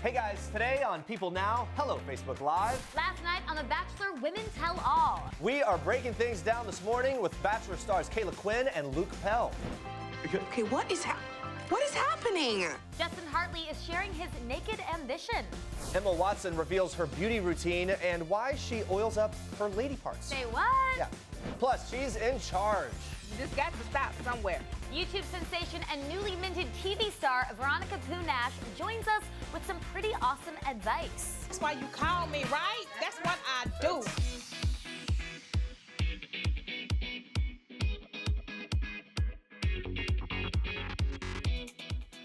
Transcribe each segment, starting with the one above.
Hey guys, today on People Now, hello Facebook Live. Last night on the Bachelor Tell All. We are breaking things down this morning with Bachelor stars Caila Quinn and Luke Pell. Okay, what is happening? Justin Hartley is sharing his naked ambition. Emma Watson reveals her beauty routine and why she oils up her lady parts. Say what? Yeah. Plus, she's in charge. This got to stop somewhere. YouTube sensation and newly minted TV star Veronica Poo-Nash joins us with some pretty awesome advice. That's why you call me, right? That's what I do.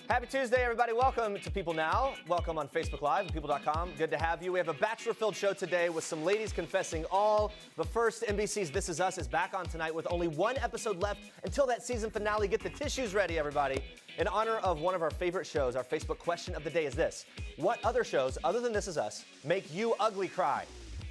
Happy Tuesday, everybody. Welcome to People Now. Welcome on Facebook Live and People.com. Good to have you. We have a Bachelor-filled show today with some ladies confessing all. But first, NBC's This Is Us is back on tonight with only one episode left until that season finale. Get the tissues ready, everybody. In honor of one of our favorite shows, our Facebook question of the day is this. What other shows, other than This Is Us, make you ugly cry?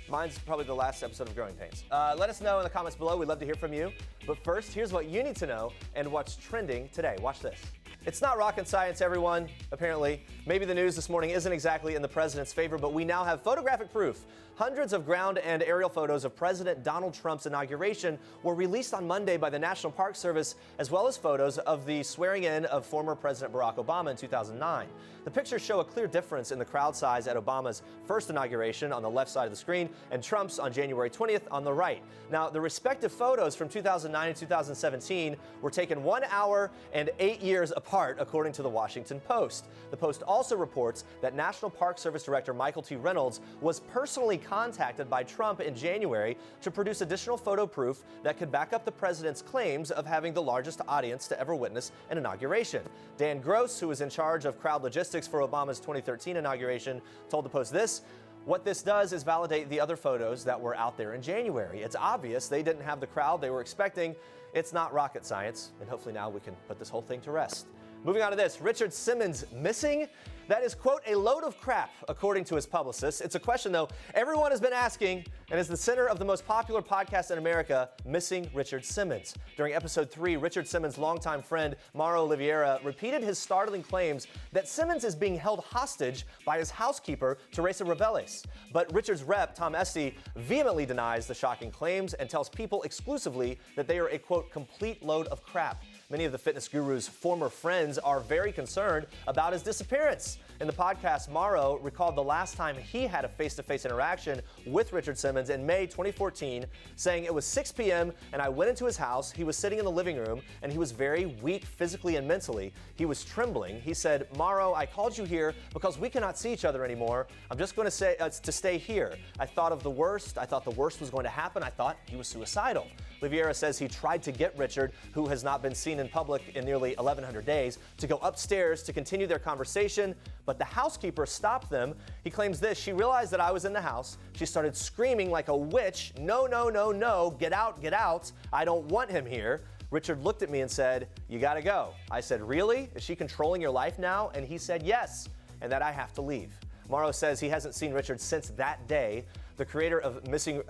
Mine's probably the last episode of Growing Pains. Let us know in the comments below. We'd love to hear from you. But first, here's what you need to know and what's trending today. Watch this. It's not rocket science, everyone, apparently. Maybe the news this morning isn't exactly in the president's favor, but we now have photographic proof. Hundreds of ground and aerial photos of President Donald Trump's inauguration were released on Monday by the National Park Service, as well as photos of the swearing in of former President Barack Obama in 2009. The pictures show a clear difference in the crowd size at Obama's first inauguration on the left side of the screen and Trump's on January 20th on the right. Now, the respective photos from 2009 and 2017 were taken 1 hour and 8 years apart, according to the Washington Post. The Post also reports that National Park Service Director Michael T. Reynolds was personally contacted by Trump in January to produce additional photo proof that could back up the president's claims of having the largest audience to ever witness an inauguration. Dan Gross, who was in charge of crowd logistics for Obama's 2013 inauguration, told the Post this. What this does is validate the other photos that were out there in January. It's obvious they didn't have the crowd they were expecting. It's not rocket science, and hopefully now we can put this whole thing to rest. Moving on to this, Richard Simmons missing? That is, quote, a load of crap, according to his publicist. It's a question, though, everyone has been asking, and is the center of the most popular podcast in America, Missing Richard Simmons. During episode 3, Richard Simmons' longtime friend, Mauro Oliveira, repeated his startling claims that Simmons is being held hostage by his housekeeper, Teresa Reveles. But Richard's rep, Tom Esty, vehemently denies the shocking claims and tells People exclusively that they are a, quote, complete load of crap. Many of the fitness guru's former friends are very concerned about his disappearance. In the podcast, Mauro recalled the last time he had a face-to-face interaction with Richard Simmons in May 2014, saying it was 6 p.m. and I went into his house. He was sitting in the living room and he was very weak physically and mentally. He was trembling. He said, Mauro, I called you here because we cannot see each other anymore. I'm just going to say to stay here. I thought of the worst. I thought the worst was going to happen. I thought he was suicidal. Oliveira says he tried to get Richard, who has not been seen in public in nearly 1,100 days, to go upstairs to continue their conversation, but the housekeeper stopped them. He claims this, she realized that I was in the house. She started screaming like a witch, no, no, no, no, get out, I don't want him here. Richard looked at me and said, you gotta go. I said, really? Is she controlling your life now? And he said, yes, and that I have to leave. Mauro says he hasn't seen Richard since that day. The creator of Missing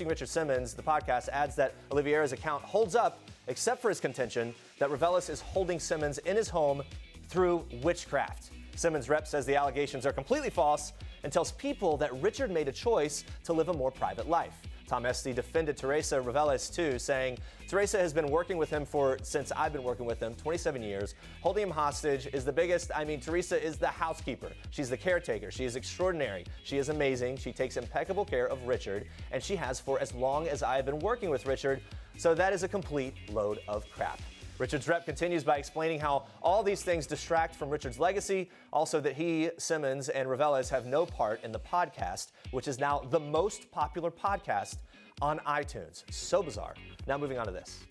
Richard Simmons, the podcast, adds that Oliveira's account holds up, except for his contention that Reveles is holding Simmons in his home through witchcraft. Simmons' rep says the allegations are completely false and tells People that Richard made a choice to live a more private life. Tom Esty defended Teresa Reveles too, saying, Teresa has been working with him since I've been working with him, 27 years. Holding him hostage is the biggest. Teresa is the housekeeper. She's the caretaker. She is extraordinary. She is amazing. She takes impeccable care of Richard, and she has for as long as I have been working with Richard. So that is a complete load of crap. Richard's rep continues by explaining how all these things distract from Richard's legacy, also that he, Simmons, and Reveles have no part in the podcast, which is now the most popular podcast on iTunes. So bizarre. Now moving on to this.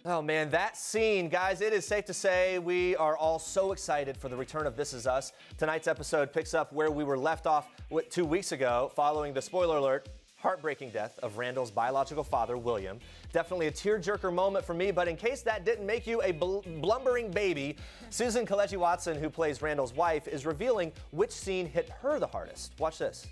Oh man, that scene, guys, it is safe to say we are all so excited for the return of This Is Us. Tonight's episode picks up where we were left off 2 weeks ago following the, spoiler alert, heartbreaking death of Randall's biological father, William. Definitely a tearjerker moment for me, but in case that didn't make you a blumbering baby, Susan Kelechi Watson, who plays Randall's wife, is revealing which scene hit her the hardest. Watch this.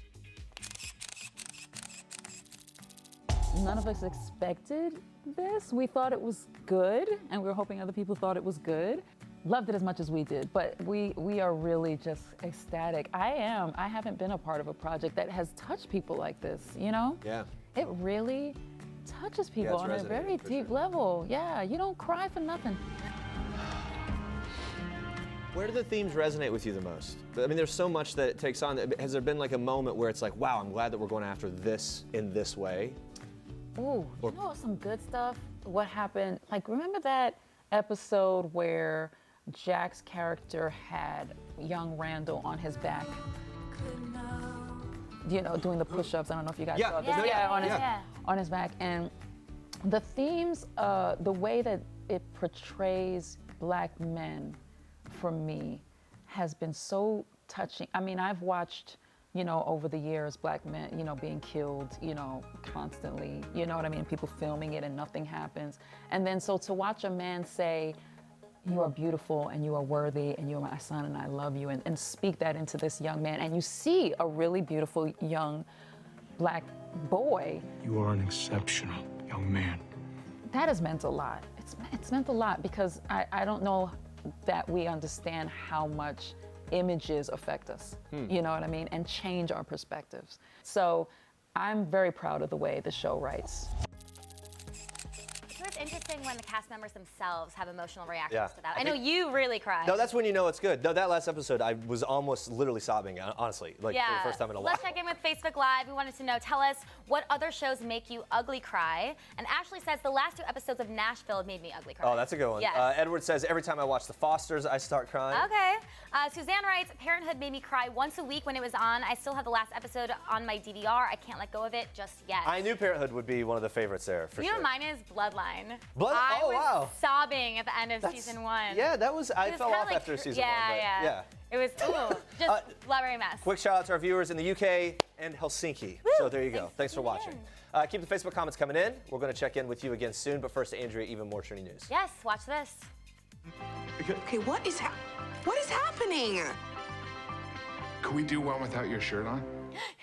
None of us expected this. We thought it was good, and we were hoping other people thought it was good. loved it as much as we did, but we are really just ecstatic. I haven't been a part of a project that has touched people like this, you know? Yeah. It really touches people it's on a very resonating, for deep sure. level. Yeah, you don't cry for nothing. Where do the themes resonate with you the most? I mean, there's so much that it takes on. Has there been like a moment where it's like, wow, I'm glad that we're going after this in this way? Ooh, you know some good stuff? What happened, like remember that episode where Jack's character had young Randall on his back? You know, doing the push-ups. I don't know if you guys saw this. On his back. And the themes, the way that it portrays black men for me has been so touching. I mean, I've watched, you know, over the years, black men, you know, being killed, you know, constantly, you know what I mean? People filming it and nothing happens. And then so to watch a man say, you are beautiful and you are worthy and you are my son and I love you, and speak that into this young man, and you see a really beautiful young black boy. You are an exceptional young man. That has meant a lot. It's meant a lot because I don't know that we understand how much images affect us, you know what I mean, and change our perspectives. So I'm very proud of the way the show writes. It's interesting when the cast members themselves have emotional reactions Yeah. to that. I know you really cried. No, that's when you know it's good. No, that last episode, I was almost literally sobbing, honestly, like for the first time in a while. Let's check in with Facebook Live. We wanted to know, tell us what other shows make you ugly cry. And Ashley says the last 2 episodes of Nashville made me ugly cry. Oh, that's a good one. Yes. Edward says, every time I watch The Fosters, I start crying. Okay. Suzanne writes, Parenthood made me cry once a week when it was on. I still have the last episode on my DVR. I can't let go of it just yet. I knew Parenthood would be one of the favorites there, for You sure. know, mine is Bloodline. Oh, I was wow. sobbing at the end of season 1. Yeah, that was, I It was fell kinda off like after season yeah, 1. But yeah. It was, just blubbery mess. Quick shout out to our viewers in the UK and Helsinki. Woo! So there you go. Thanks for tuning watching. Keep the Facebook comments coming in. We're going to check in with you again soon. But first, Andrea, even more Trini News. Yes, watch this. Okay, what is happening? Could we do one without your shirt on?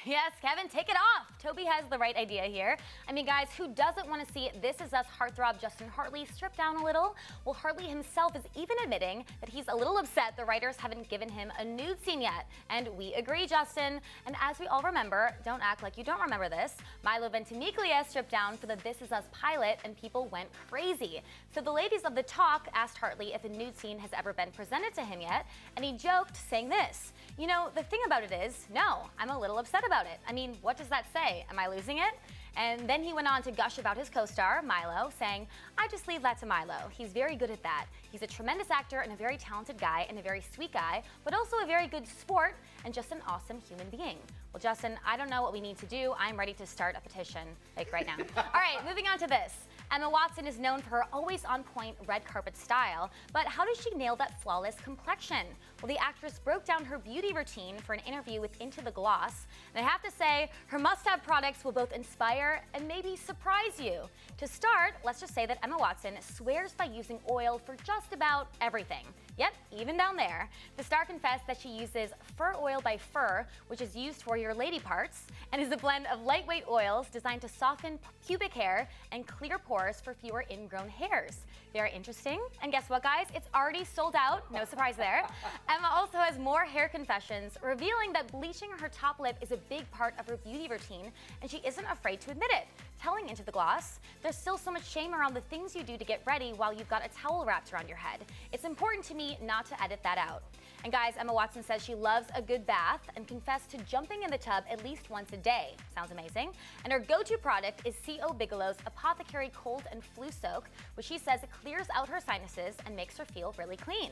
Yes, Kevin, take it off. Toby has the right idea here. I mean, guys, who doesn't want to see This Is Us heartthrob Justin Hartley strip down a little? Well, Hartley himself is even admitting that he's a little upset the writers haven't given him a nude scene yet. And we agree, Justin. And as we all remember, don't act like you don't remember this, Milo Ventimiglia stripped down for the This Is Us pilot and people went crazy. So the ladies of The Talk asked Hartley if a nude scene has ever been presented to him yet, and he joked, saying this, you know, the thing about it is, no, I'm a little upset about it. I mean, what does that say? Am I losing it? And then he went on to gush about his co-star, Milo, saying, I just leave that to Milo. He's very good at that. He's a tremendous actor and a very talented guy and a very sweet guy, but also a very good sport and just an awesome human being. Well, Justin, I don't know what we need to do. I'm ready to start a petition, like right now. All right, moving on to this. Emma Watson is known for her always on-point red carpet style, but how does she nail that flawless complexion? Well, the actress broke down her beauty routine for an interview with Into the Gloss, and I have to say, her must-have products will both inspire and maybe surprise you. To start, let's just say that Emma Watson swears by using oil for just about everything. Yep, even down there. The star confessed that she uses Fur Oil by Fur, which is used for your lady parts, and is a blend of lightweight oils designed to soften pubic hair and clear pores for fewer ingrown hairs. Very interesting. And guess what, guys? It's already sold out. No surprise there. Emma also has more hair confessions, revealing that bleaching her top lip is a big part of her beauty routine, and she isn't afraid to admit it. Telling Into the Gloss, there's still so much shame around the things you do to get ready while you've got a towel wrapped around your head. It's important to me not to edit that out. And guys, Emma Watson says she loves a good bath and confessed to jumping in the tub at least once a day. Sounds amazing. And her go-to product is C.O. Bigelow's Apothecary Cold and Flu Soak, which she says clears out her sinuses and makes her feel really clean.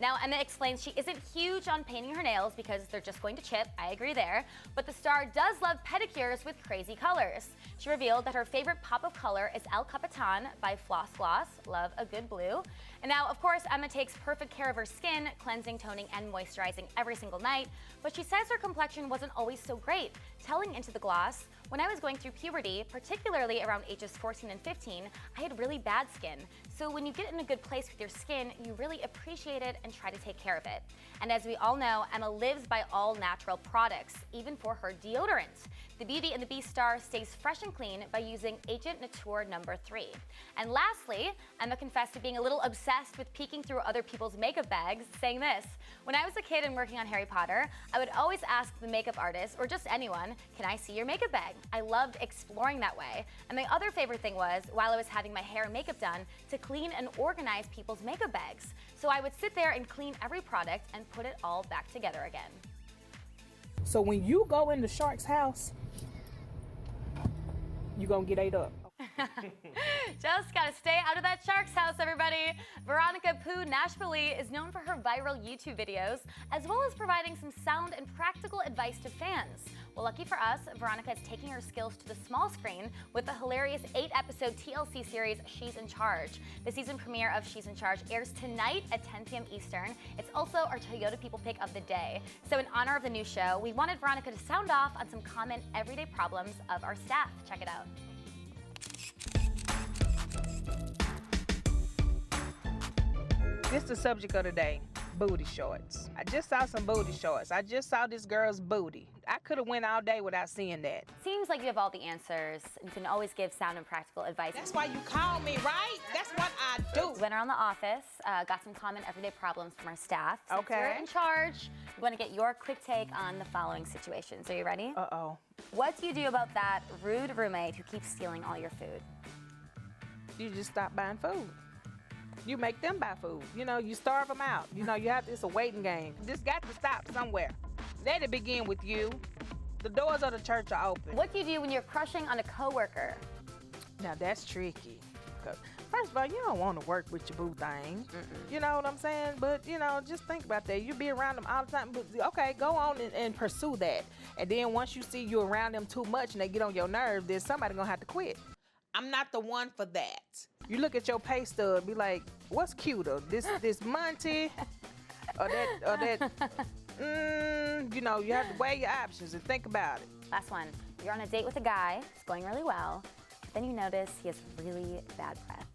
Now, Emma explains she isn't huge on painting her nails because they're just going to chip. I agree there. But the star does love pedicures with crazy colors. She revealed that her favorite pop of color is El Capitan by Floss Gloss. Love a good blue. And now, of course, Emma takes perfect care of her skin, cleansing, toning, and moisturizing every single night. But she says her complexion wasn't always so great, telling Into the Gloss, When I was going through puberty, particularly around ages 14 and 15, I had really bad skin. So when you get in a good place with your skin, you really appreciate it and try to take care of it. And as we all know, Emma lives by all natural products, even for her deodorant. The Beauty and the Beast star stays fresh and clean by using Agent Nature No. 3. And lastly, Emma confessed to being a little obsessed with peeking through other people's makeup bags, saying this: "When I was a kid and working on Harry Potter, I would always ask the makeup artist, or just anyone, can I see your makeup bag? I loved exploring that way. And my other favorite thing was, while I was having my hair and makeup done, to clean and organize people's makeup bags. So I would sit there and clean every product and put it all back together again." So when you go into Shark's house, you gonna get ate up. Just gotta stay out of that shark's house, everybody. Veronica Poo Nashville is known for her viral YouTube videos, as well as providing some sound and practical advice to fans. Well, lucky for us, Veronica is taking her skills to the small screen with the hilarious 8-episode TLC series, She's in Charge. The season premiere of She's in Charge airs tonight at 10 p.m. Eastern. It's also our Toyota People Pick of the day. So in honor of the new show, we wanted Veronica to sound off on some common everyday problems of our staff. Check it out. This is the subject of the day, booty shorts. I just saw some booty shorts. I just saw this girl's booty. I could have went all day without seeing that. Seems like you have all the answers and can always give sound and practical advice. That's why you call me, right? That's what I do. Went around the office, got some common everyday problems from our staff. Since Okay. You're in charge. We want to get your quick take on the following situations. Are you ready? Uh-oh. What do you do about that rude roommate who keeps stealing all your food? You just stop buying food. You make them buy food. You know, you starve them out. You know, it's a waiting game. This got to stop somewhere. Let it begin with you. The doors of the church are open. What do you do when you're crushing on a coworker? Now, that's tricky. 'Cause first of all, you don't want to work with your boo thing. You know what I'm saying? But, you know, just think about that. You be around them all the time. But, okay, go on and pursue that. And then once you see you around them too much and they get on your nerves, then somebody going to have to quit. I'm not the one for that. You look at your pay stub, be like, what's cuter? This Monty or that, you know, you have to weigh your options and think about it. Last one. You're on a date with a guy. It's going really well. But then you notice he has really bad breath.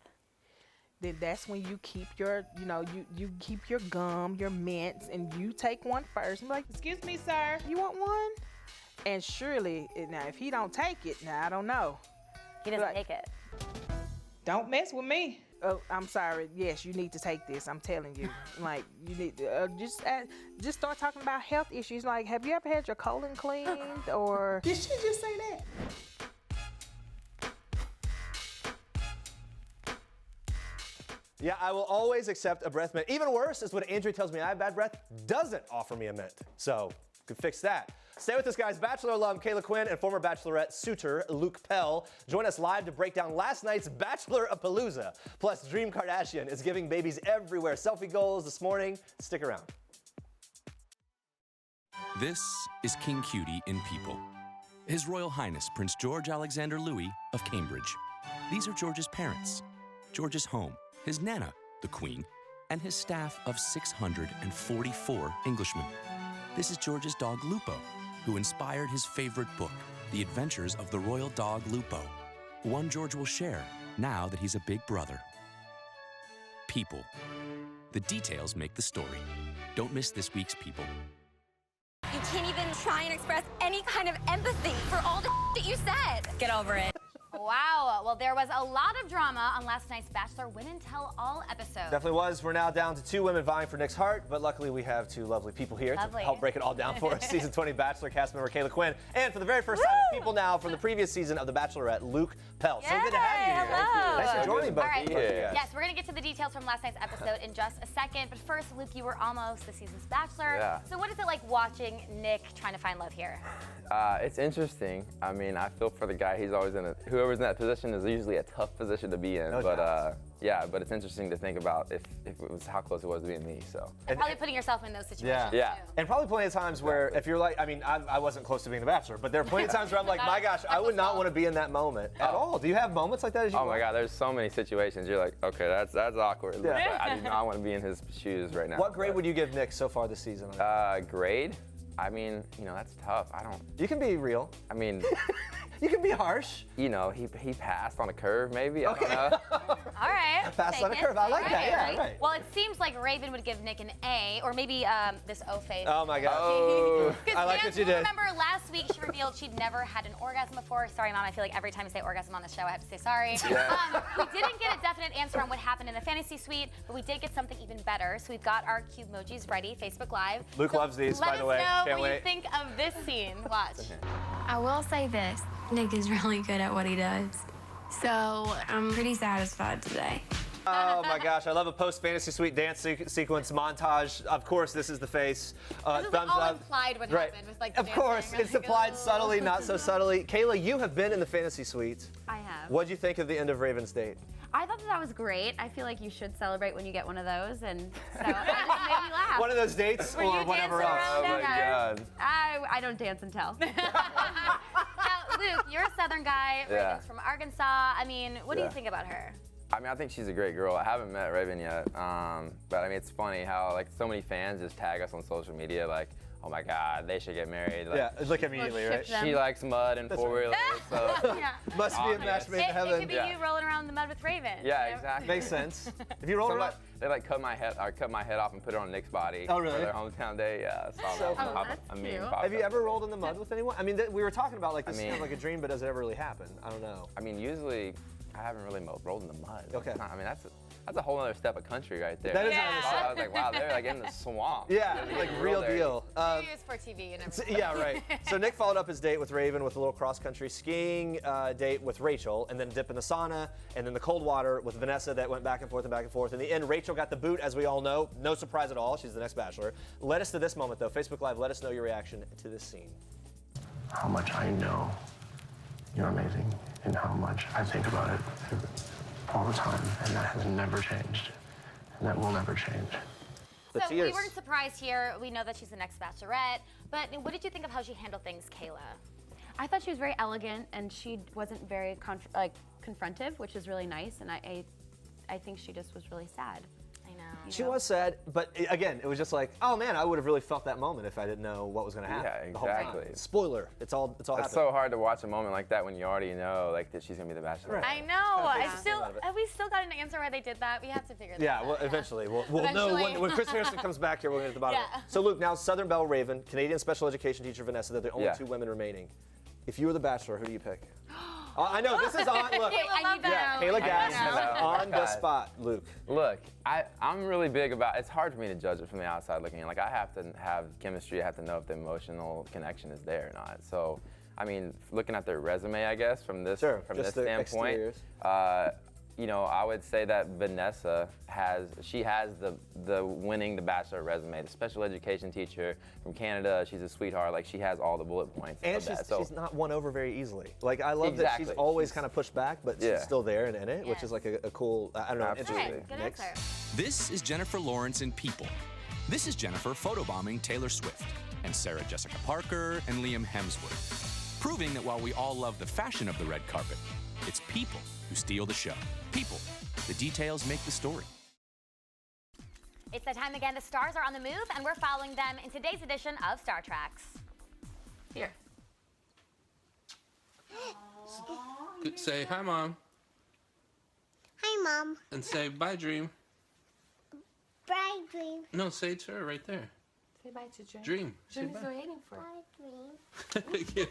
Then that's when you keep your, you know, you keep your gum, your mints, and you take one first. And be like, excuse me, sir, you want one? And surely, now if he don't take it, now I don't know. He doesn't take it. Don't mess with me. Oh, I'm sorry. Yes, you need to take this. I'm telling you. Like, you need to just start talking about health issues. Like, have you ever had your colon cleaned? Or did she just say that? Yeah, I will always accept a breath mint. Even worse is when Andrea tells me I have bad breath, doesn't offer me a mint. So, could fix that. Stay with us, guys. Bachelor alum Caila Quinn and former Bachelorette suitor Luke Pell join us live to break down last night's Bachelor-a-Palooza. Plus, Dream Kardashian is giving babies everywhere selfie goals this morning. Stick around. This is King Cutie in People. His Royal Highness Prince George Alexander Louis of Cambridge. These are George's parents, George's home, his Nana, the Queen, and his staff of 644 Englishmen. This is George's dog Lupo, who inspired his favorite book, The Adventures of the Royal Dog Lupo, one George will share now that he's a big brother. People. The details make the story. Don't miss this week's People. You can't even try and express any kind of empathy for all the that you said. Get over it. Wow. Well, there was a lot of drama on last night's Bachelor Win and Tell All episode. Definitely was. We're now down to 2 women vying for Nick's heart, but luckily we have 2 lovely people here to help break it all down for us. Season 20 Bachelor cast member Caila Quinn, and for the very first time, people now from the previous season of The Bachelorette, Luke Pell. So good to have you here. Hello. Thanks for joining both All right. of you. Yes, we're going to get to the details from last night's episode in just a second. But first, Luke, you were almost the season's Bachelor. Yeah. So what is it like watching Nick trying to find love here? It's interesting. I mean, I feel for the guy. He's always whoever's in that position is usually a tough position to be in. No but doubt. yeah, but it's interesting to think about if it was how close it was to being me. So. And probably putting yourself in those situations. Yeah. Too. And probably plenty of times where if you're like, I mean, I wasn't close to being the Bachelor, but there are plenty of times where I'm like, my gosh, I would not want to be in that moment at all. Do you have moments like that as you Oh my God, there's so many situations. You're like, okay, that's awkward. Yeah. I do not want to be in his shoes right now. What grade would you give Nick so far this season? Grade? I mean, that's tough. You can be real. I mean, You can be harsh. You know, he passed on a curve, maybe. I Okay. don't know. All right. Passed on a curve. I like that. Yeah, right. Well, it seems like Raven would give Nick an A, or maybe this O face. Oh my gosh. Oh. I like what you did. Remember last week she revealed she'd never had an orgasm before. Sorry, Mom. I feel like every time you say orgasm on the show, I have to say sorry. Yeah. We didn't get a definite answer on what happened in the fantasy suite, but we did get something even better. So we've got our cube emojis ready. Facebook Live. Luke loves these, by the way. Let us know Can't what you wait. think of this scene. Watch. I will say this, Nick is really good at what he does. So I'm pretty satisfied today. Oh my gosh, I love a post-fantasy suite dance sequence montage. Of course, this is the face. This is Thumbs all up. implied what Right. happened with like the Of course, dancing, it's like, implied oh. subtly, not so subtly. Kayla, you have been in the fantasy suite. I have. What'd you think of the end of Raven's date? I thought that was great. I feel like you should celebrate when you get one of those, and so it just made me laugh. One of those dates Were or you whatever dancing else? Oh my Okay. God. I don't dance and tell. Now, Luke, you're a Southern guy. Yeah. Raven's from Arkansas. I mean, what do you Yeah. think about her? I mean, I think she's a great girl. I haven't met Raven yet, but I mean, it's funny how like so many fans just tag us on social media like, oh my God, they should get married. Like, Yeah, look immediately, right? ship them. she likes mud and four-wheelers, so Yeah. Must be a Obvious. match made in It heaven. could be Yeah. you rolling around in the mud with Raven. yeah, you know? exactly. Makes sense. If you roll Somebody, around, they like cut my head off and put it on Nick's body. Oh, really? For their hometown day. Yeah, I saw that. Oh, pop- that's a meme cute. pop have you up. ever rolled in the mud with anyone? I mean, we were talking about like this I mean- sounds like a dream, but does it ever really happen? I don't know. I mean, usually I haven't really rolled in the mud. Okay. I mean, that's a whole other step of country right there. That is another I was like, wow, they're like in the swamp. Yeah, They're like real real dirty. deal. Maybe it's for TV and everything. Yeah, right. So Nick followed up his date with Raven with a little cross-country skiing date with Rachel, and then dip in the sauna, and then the cold water with Vanessa that went back and forth and back and forth. In the end, Rachel got the boot, as we all know. No surprise at all. She's the next Bachelor. Let us to this moment, though. Facebook Live, let us know your reaction to this scene. How much I know you're amazing, and how much I think about it all the time, and that has never changed, and that will never change. The So tears. we weren't surprised here. We know that she's the next Bachelorette. But what did you think of how she handled things, Kayla? I thought she was very elegant, and she wasn't very confrontive, which is really nice. And I think she just was really sad. I know. She was sad, but again, it was just like, oh man, I would have really felt that moment if I didn't know what was going to happen. Yeah, the whole time. exactly. Spoiler, it's all It's happening. so hard to watch a moment like that when you already know like that she's gonna be the Bachelor. Right. I know. Kinda takes the fun out of it. Have we still got an answer why they did that? We have to figure that Yeah, out. well, eventually. We'll know Eventually. when Chris Harrison comes back here, we're going to get to the bottom of Yeah. it. So, Luke, now Southern Belle Raven, Canadian special education teacher Vanessa, they're the only Yeah. two women remaining. If you were the Bachelor, who do you pick? I know, this is on, look. I need that. Yeah, Kayla Gass know. on the God. spot, Luke. Look, I'm really big about. It's hard for me to judge it from the outside looking in. Like I have to have chemistry. I have to know if the emotional connection is there or not. So, I mean, looking at their resume, I guess from this Sure, from just this the standpoint, exteriors. you know, I would say that Vanessa has the winning the Bachelor resume. The special education teacher from Canada. She's a sweetheart. Like she has all the bullet points. And of that. So, she's not won over very easily. Like, I love that she's Exactly. always kind of pushed back, but Yeah. she's still there and in it, which Yes. is like a cool, I don't know, Absolutely. interesting Good mix. answer. This is Jennifer Lawrence in People. This is Jennifer photobombing Taylor Swift, and Sarah Jessica Parker and Liam Hemsworth, proving that while we all love the fashion of the red carpet, it's people who steal the show. People. The details make the story. It's that time again. The stars are on the move, and we're following them in today's edition of Star Tracks. Here. Say hi, Mom. Hi, Mom. And say bye, Dream. Bye, Dream. No, say it to her right there. Say bye to Dream. Dream. Say Dream's bye. waiting for. Bye, Dream.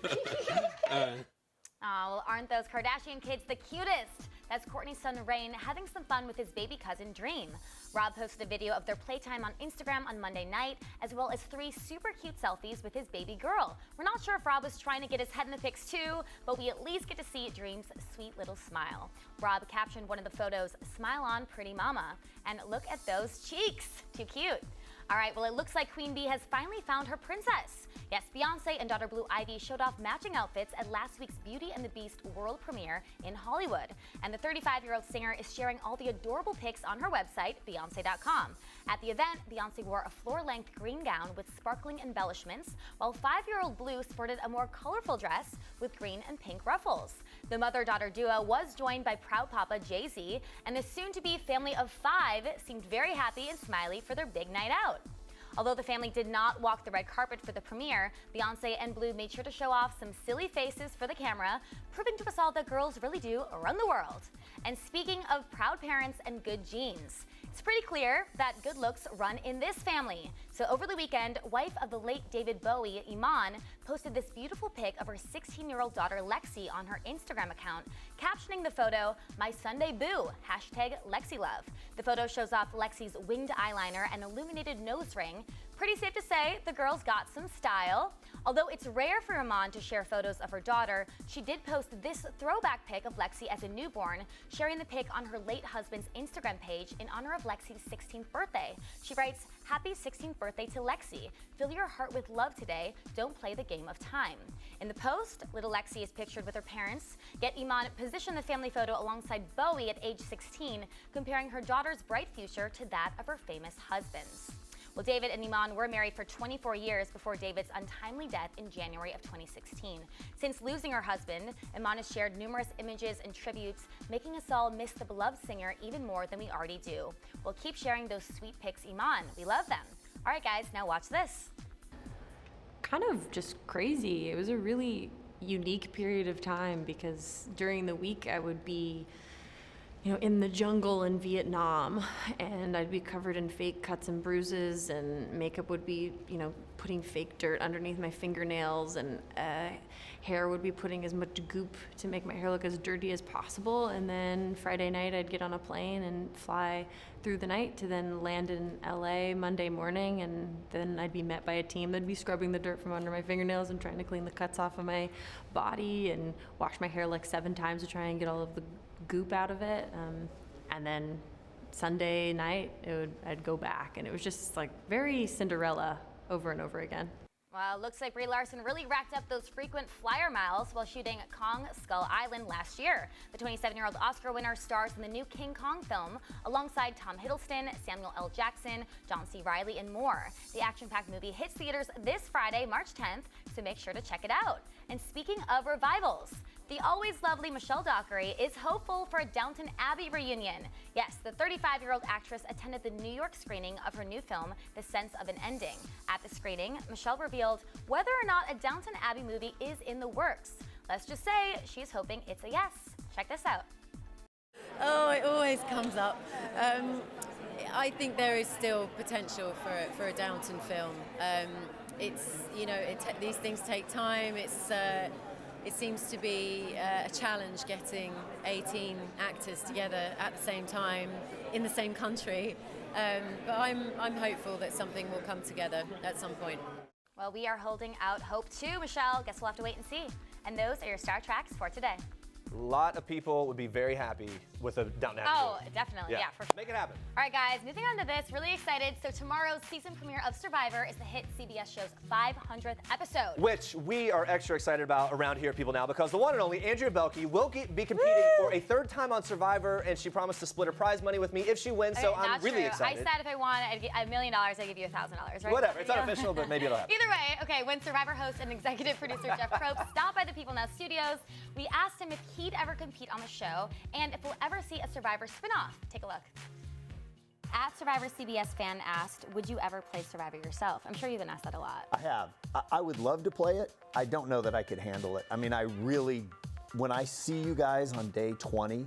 Oh, well, aren't those Kardashian kids the cutest? That's Kourtney's son Rain having some fun with his baby cousin Dream. Rob posted a video of their playtime on Instagram on Monday night, as well as 3 super cute selfies with his baby girl. We're not sure if Rob was trying to get his head in the pics too, but we at least get to see Dream's sweet little smile. Rob captioned one of the photos, "Smile on, pretty mama." And look at those cheeks. Too cute. All right, well, it looks like Queen Bee has finally found her princess. Yes, Beyonce and daughter Blue Ivy showed off matching outfits at last week's Beauty and the Beast world premiere in Hollywood. And the 35-year-old singer is sharing all the adorable pics on her website, Beyonce.com. At the event, Beyonce wore a floor-length green gown with sparkling embellishments, while 5-year-old Blue sported a more colorful dress with green and pink ruffles. The mother-daughter duo was joined by proud papa Jay-Z, and the soon-to-be family of 5 seemed very happy and smiley for their big night out. Although the family did not walk the red carpet for the premiere, Beyonce and Blue made sure to show off some silly faces for the camera, proving to us all that girls really do run the world. And speaking of proud parents and good genes, it's pretty clear that good looks run in this family. So over the weekend, wife of the late David Bowie, Iman, posted this beautiful pic of her 16-year-old daughter Lexi on her Instagram account, captioning the photo, "My Sunday Boo, #LexiLove." The photo shows off Lexi's winged eyeliner and illuminated nose ring. Pretty safe to say the girl's got some style. Although it's rare for Iman to share photos of her daughter, she did post this throwback pic of Lexi as a newborn, sharing the pic on her late husband's Instagram page in honor of Lexi's 16th birthday. She writes, "Happy 16th birthday to Lexi. Fill your heart with love today. Don't play the game of time." In the post, little Lexi is pictured with her parents, yet Iman positioned the family photo alongside Bowie at age 16, comparing her daughter's bright future to that of her famous husband's. Well, David and Iman were married for 24 years before David's untimely death in January of 2016. Since losing her husband, Iman has shared numerous images and tributes, making us all miss the beloved singer even more than we already do. We'll keep sharing those sweet pics, Iman. We love them. All right, guys, now watch this. Kind of just crazy. It was a really unique period of time because during the week I would be in the jungle in Vietnam, and I'd be covered in fake cuts and bruises, and makeup would be, putting fake dirt underneath my fingernails, and hair would be putting as much goop to make my hair look as dirty as possible. And then Friday night, I'd get on a plane and fly through the night to then land in LA Monday morning, and then I'd be met by a team that'd be scrubbing the dirt from under my fingernails and trying to clean the cuts off of my body, and wash my hair like 7 times to try and get all of the goop out of it. And then Sunday night, I'd go back, and it was just like very Cinderella over and over again. Well, looks like Brie Larson really racked up those frequent flyer miles while shooting Kong Skull Island last year. The 27-year-old Oscar winner stars in the new King Kong film alongside Tom Hiddleston, Samuel L. Jackson, John C. Reilly, and more. The action-packed movie hits theaters this Friday, March 10th, so make sure to check it out. And speaking of revivals, the always lovely Michelle Dockery is hopeful for a Downton Abbey reunion. Yes, the 35-year-old actress attended the New York screening of her new film, The Sense of an Ending. At the screening, Michelle revealed whether or not a Downton Abbey movie is in the works. Let's just say she's hoping it's a yes. Check this out. Oh, it always comes up. I think there is still potential for a Downton film. It's these things take time. It seems to be a challenge getting 18 actors together at the same time in the same country. But I'm hopeful that something will come together at some point. Well, we are holding out hope too, Michelle. Guess we'll have to wait and see. And those are your Star Tracks for today. A lot of people would be very happy with a Downton Abbey. Oh, definitely. Yeah, for sure. Make it happen. All right, guys, moving on to this. Really excited. So tomorrow's season premiere of Survivor is the hit CBS show's 500th episode. Which we are extra excited about around here, people, now, because the one and only Andrea Boehlke will be competing for a 3rd time on Survivor, and she promised to split her prize money with me if she wins, so I'm really excited. I said if I won $1 million, I'd give you $1,000, right? Whatever. It's unofficial, but maybe it'll happen. Either way, okay, when Survivor host and executive producer Jeff Probst stopped by the People Now studios, we asked him if he'd ever compete on the show and if we'll ever see a Survivor spinoff. Take a look. At Survivor, CBS fan asked, would you ever play Survivor yourself? I'm sure you've been asked that a lot. I have. I would love to play it. I don't know that I could handle it. I mean, when I see you guys on day 20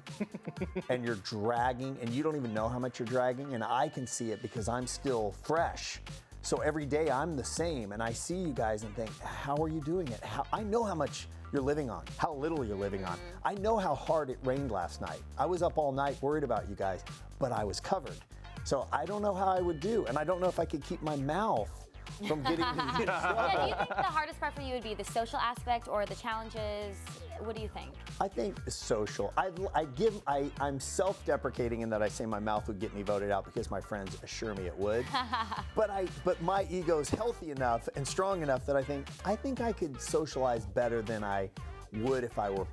and you're dragging and you don't even know how much you're dragging, and I can see it because I'm still fresh. So every day I'm the same, and I see you guys and think, how are you doing it? I know how much you're living on, how little you're living on. I know how hard it rained last night. I was up all night worried about you guys, but I was covered. So I don't know how I would do, and I don't know if I could keep my mouth from getting Yeah, do you think the hardest part for you would be the social aspect or the challenges? What do you think? I think social. I'm self-deprecating in that I say my mouth would get me voted out because my friends assure me it would. But my ego's healthy enough and strong enough that I think I could socialize better than I would if I were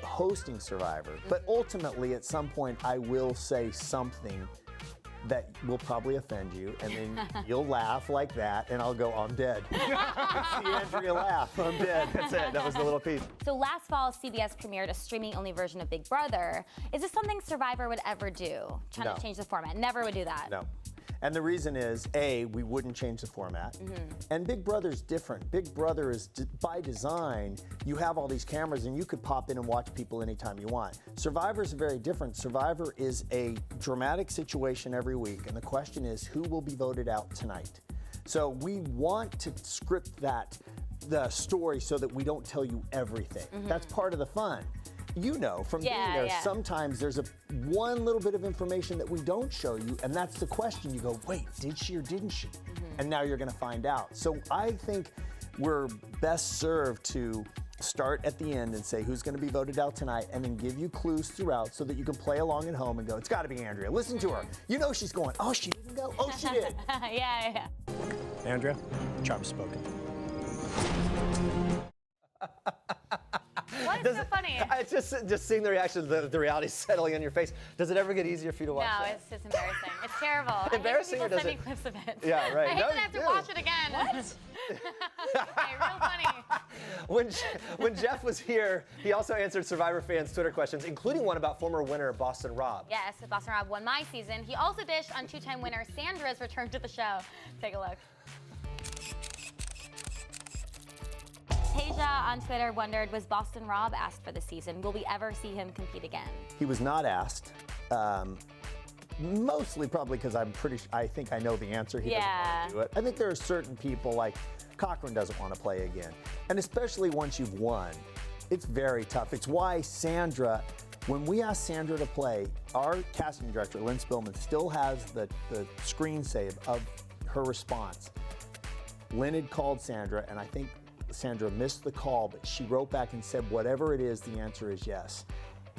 hosting Survivor. But ultimately, at some point, I will say something that will probably offend you, and then you'll laugh like that, and I'll go, I'm dead. See Andrea laugh, I'm dead. That's it, that was the little piece. So last fall, CBS premiered a streaming-only version of Big Brother. Is this something Survivor would ever do? Trying to change the format? Never would do that. No. And the reason is, A, we wouldn't change the format. And Big Brother's different. Big Brother is, by design, you have all these cameras and you could pop in and watch people anytime you want. Survivor's very different. Survivor is a dramatic situation every week, and the question is, who will be voted out tonight? So we want to script the story so that we don't tell you everything. That's part of the fun. You know, from being there, sometimes there's one little bit of information that we don't show you, and that's the question. You go, wait, did she or didn't she? And now you're gonna find out. So I think we're best served to start at the end and say who's gonna be voted out tonight, and then give you clues throughout so that you can play along at home and go, it's gotta be Andrea. Listen to her. You know she's going, oh, she didn't go? Oh, she did. Yeah. Andrea, charm spoken. What is so funny? It's just seeing the reaction, the reality settling on your face. Does it ever get easier for you to watch? No, that? it's just embarrassing. It's terrible. Embarrassing, I hate when or does people it? send me clips of it. Yeah, right. I hate No, that I have to you watch do. it again. What? Okay, real funny. When Jeff was here, he also answered Survivor fans' Twitter questions, including one about former winner Boston Rob. Yes, Boston Rob won my season. He also dished on two-time winner Sandra's return to the show. Take a look. Tasia on Twitter wondered, was Boston Rob asked for the season? Will we ever see him compete again? He was not asked. Mostly probably because I think I know the answer. He doesn't want to do it. I think there are certain people, like Cochran doesn't want to play again. And especially once you've won, it's very tough. It's why Sandra, when we asked Sandra to play, our casting director, Lynn Spillman, still has the screen save of her response. Lynn had called Sandra, and I think Sandra missed the call, but she wrote back and said, whatever it is, the answer is yes.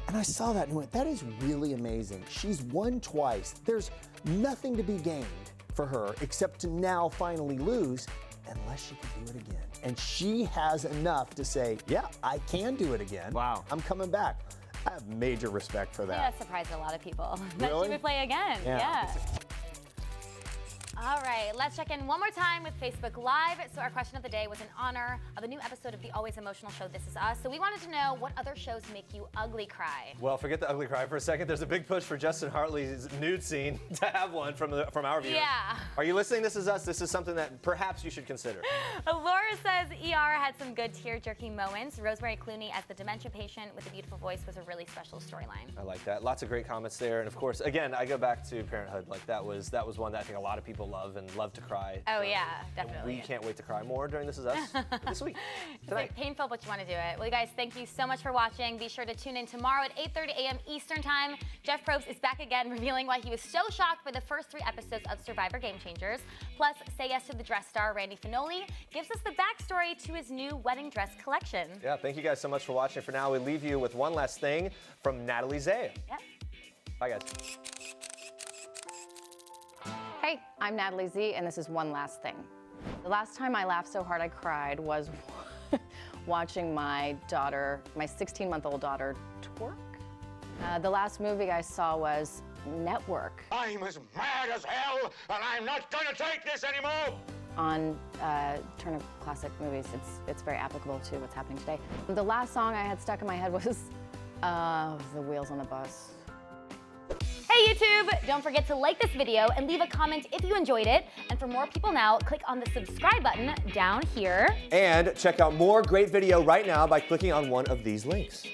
And I saw that and went, that is really amazing. She's won twice. There's nothing to be gained for her except to now finally lose, unless she can do it again. And she has enough to say, yeah, I can do it again. Wow. I'm coming back. I have major respect for that. Yeah, that surprised a lot of people. That Really? she would play again. Yeah. All right, let's check in one more time with Facebook Live. So our question of the day was in honor of a new episode of the always emotional show, This Is Us. So we wanted to know, what other shows make you ugly cry? Well, forget the ugly cry for a second. There's a big push for Justin Hartley's nude scene to have one from our viewers. Yeah. Are you listening? This Is Us. This is something that perhaps you should consider. Laura says ER had some good tear-jerking moments. Rosemary Clooney as the dementia patient with a beautiful voice was a really special storyline. I like that. Lots of great comments there. And of course, again, I go back to Parenthood. Like that was one that I think a lot of people love and love to cry. Oh yeah, definitely. We can't wait to cry more during This Is Us this week. It's like painful, but you want to do it. Well, you guys, thank you so much for watching. Be sure to tune in tomorrow at 8:30 a.m. Eastern Time. Jeff Probst is back again, revealing why he was so shocked by the first 3 episodes of Survivor Game Changers. Plus, Say Yes to the Dress star Randy Finoli gives us the backstory to his new wedding dress collection. Yeah, thank you guys so much for watching. For now, we leave you with one last thing from Natalie Zaya. Yep. Bye, guys. Hey, I'm Natalie Z, and this is One Last Thing. The last time I laughed so hard I cried was watching my daughter, my 16-month-old daughter, twerk. The last movie I saw was Network. I'm as mad as hell, and I'm not gonna take this anymore! On Turner Classic Movies, it's very applicable to what's happening today. The last song I had stuck in my head was The Wheels on the Bus. Hey YouTube! Don't forget to like this video and leave a comment if you enjoyed it. And for more People Now, click on the subscribe button down here. And check out more great video right now by clicking on one of these links.